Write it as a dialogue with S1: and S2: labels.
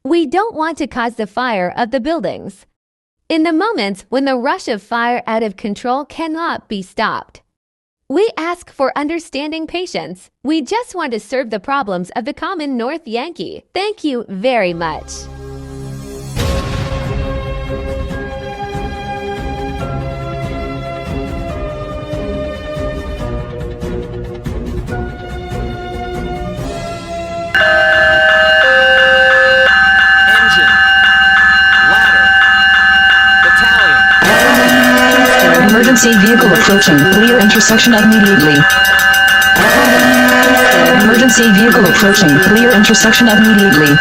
S1: We don't want to cause the fire of the buildings. In the moments when the rush of fire out of control cannot be stopped, we ask for understanding patience. We just want to serve the problems of the common North Yankee. Thank you very much.
S2: Emergency vehicle approaching. Clear intersection immediately. Emergency vehicle approaching. Clear intersection immediately.